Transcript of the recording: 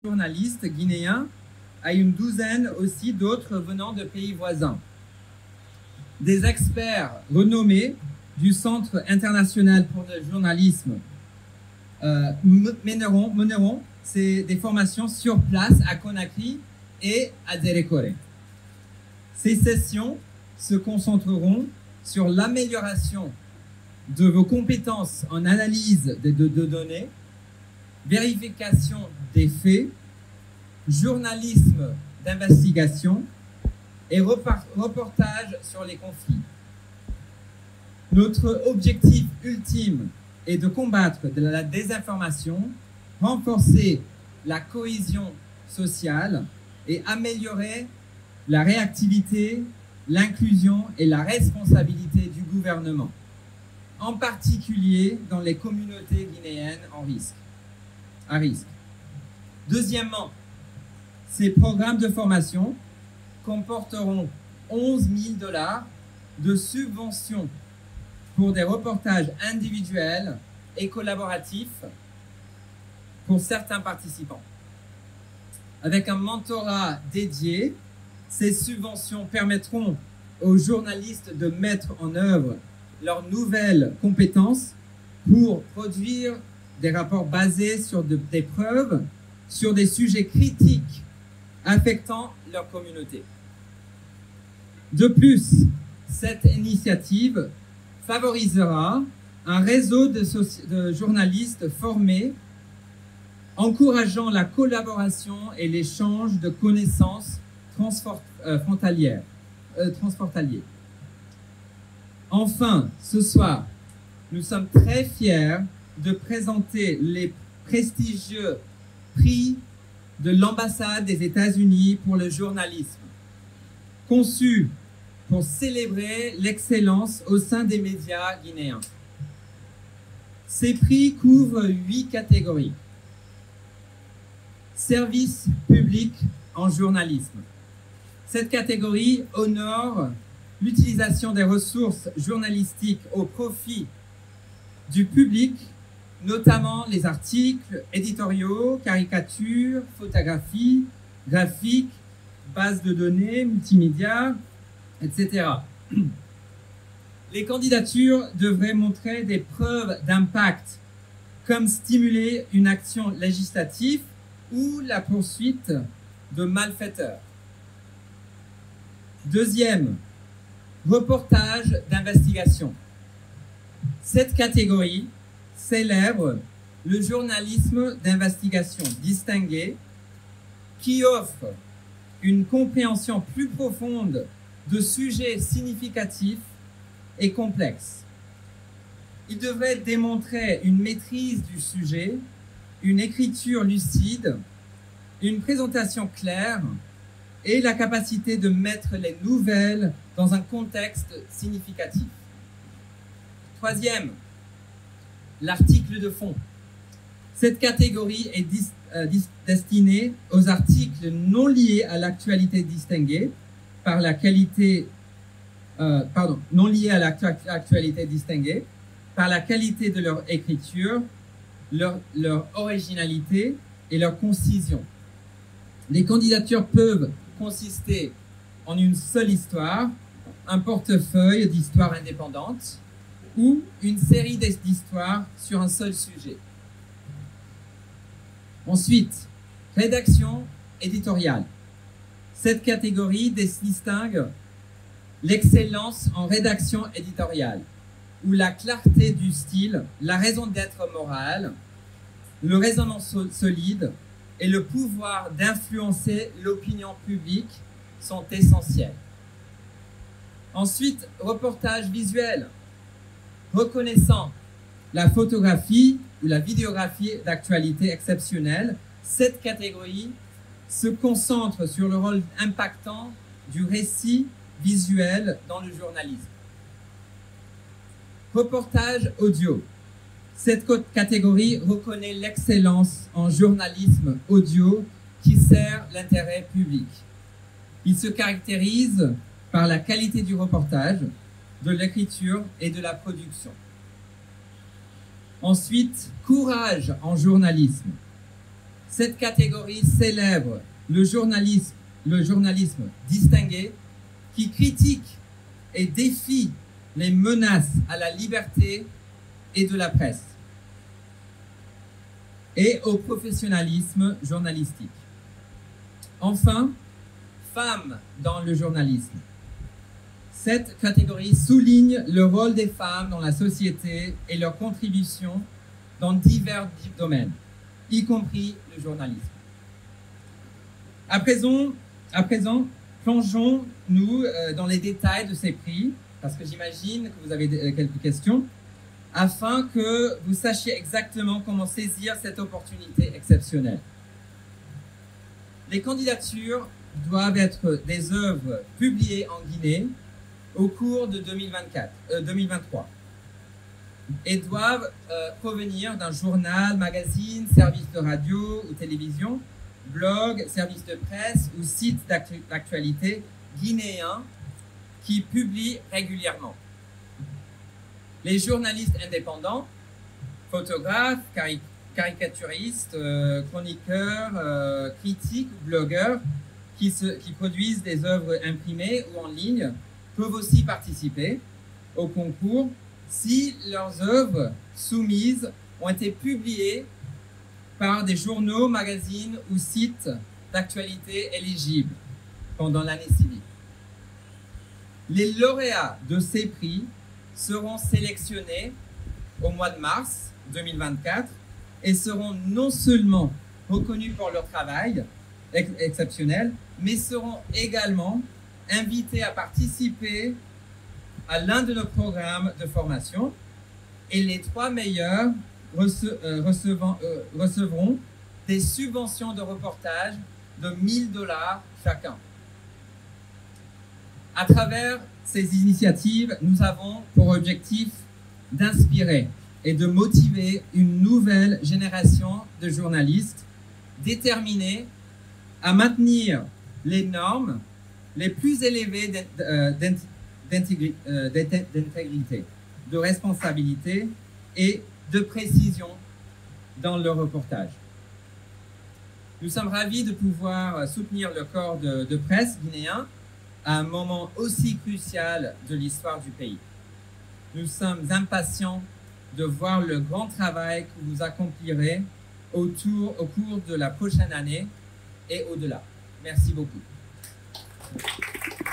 journalistes guinéens à une douzaine aussi d'autres venant de pays voisins. Des experts renommés du Centre international pour le journalisme mèneront des formations sur place à Conakry et à Derekore. Ces sessions se concentreront sur l'amélioration de vos compétences en analyse de données, vérification des faits, journalisme d'investigation et reportage sur les conflits. Notre objectif ultime est de combattre la désinformation, renforcer la cohésion sociale et améliorer la réactivité, l'inclusion et la responsabilité du gouvernement, en particulier dans les communautés guinéennes à risque. Deuxièmement, ces programmes de formation comporteront 11 000 $ de subventions pour des reportages individuels et collaboratifs pour certains participants. Avec un mentorat dédié, ces subventions permettront aux journalistes de mettre en œuvre leurs nouvelles compétences pour produire des rapports basés sur des preuves, sur des sujets critiques affectant leur communauté. De plus, cette initiative favorisera un réseau de journalistes formés, encourageant la collaboration et l'échange de connaissances transfrontaliers. Enfin, ce soir, nous sommes très fiers de présenter les prestigieux prix de l'ambassade des États-Unis pour le journalisme, conçus pour célébrer l'excellence au sein des médias guinéens. Ces prix couvrent 8 catégories. Service public en journalisme. Cette catégorie honore l'utilisation des ressources journalistiques au profit du public, notamment les articles éditoriaux, caricatures, photographies, graphiques, bases de données, multimédia, etc. Les candidatures devraient montrer des preuves d'impact, comme stimuler une action législative ou la poursuite de malfaiteurs. Deuxième, reportage d'investigation. Cette catégorie célèbre le journalisme d'investigation distingué qui offre une compréhension plus profonde de sujets significatifs et complexes. Il devrait démontrer une maîtrise du sujet, une écriture lucide, une présentation claire et la capacité de mettre les nouvelles dans un contexte significatif. Troisième, l'article de fond. Cette catégorie est destinée aux articles non liés à l'actualité distinguée par la qualité, non liés à l'actualité distinguée par la qualité de leur écriture, leur originalité et leur concision. Les candidatures peuvent consister en une seule histoire, un portefeuille d'histoires indépendantes ou une série d'histoires sur un seul sujet. Ensuite, rédaction éditoriale. Cette catégorie distingue l'excellence en rédaction éditoriale, où la clarté du style, la raison d'être morale, le raisonnement solide et le pouvoir d'influencer l'opinion publique sont essentiels. Ensuite, reportage visuel. Reconnaissant la photographie ou la vidéographie d'actualité exceptionnelle, cette catégorie se concentre sur le rôle impactant du récit visuel dans le journalisme. Reportage audio. Cette catégorie reconnaît l'excellence en journalisme audio qui sert l'intérêt public. Il se caractérise par la qualité du reportage, de l'écriture et de la production. Ensuite, courage en journalisme. Cette catégorie célèbre le journalisme distingué qui critique et défie les menaces à la liberté et de la presse et au professionnalisme journalistique. Enfin, femmes dans le journalisme. Cette catégorie souligne le rôle des femmes dans la société et leur contribution dans divers domaines, y compris le journalisme. À présent, plongeons-nous dans les détails de ces prix, parce que j'imagine que vous avez quelques questions, afin que vous sachiez exactement comment saisir cette opportunité exceptionnelle. Les candidatures doivent être des œuvres publiées en Guinée au cours de 2023 et doivent provenir d'un journal, magazine, service de radio ou télévision, blog, service de presse ou site d'actualité guinéen qui publie régulièrement. Les journalistes indépendants, photographes, caricaturistes, chroniqueurs, critiques, blogueurs qui produisent des œuvres imprimées ou en ligne peuvent aussi participer au concours si leurs œuvres soumises ont été publiées par des journaux, magazines ou sites d'actualité éligibles pendant l'année civile. Les lauréats de ces prix seront sélectionnés au mois de mars 2024 et seront non seulement reconnus pour leur travail exceptionnel, mais seront également invités à participer à l'un de nos programmes de formation et les 3 meilleurs recevront des subventions de reportage de 1 000 $ chacun. À travers ces initiatives, nous avons pour objectif d'inspirer et de motiver une nouvelle génération de journalistes déterminés à maintenir les normes les plus élevées d'intégrité, de responsabilité et de précision dans le reportage. Nous sommes ravis de pouvoir soutenir le corps de presse guinéen à un moment aussi crucial de l'histoire du pays. Nous sommes impatients de voir le grand travail que vous accomplirez au cours de la prochaine année et au-delà. Merci beaucoup.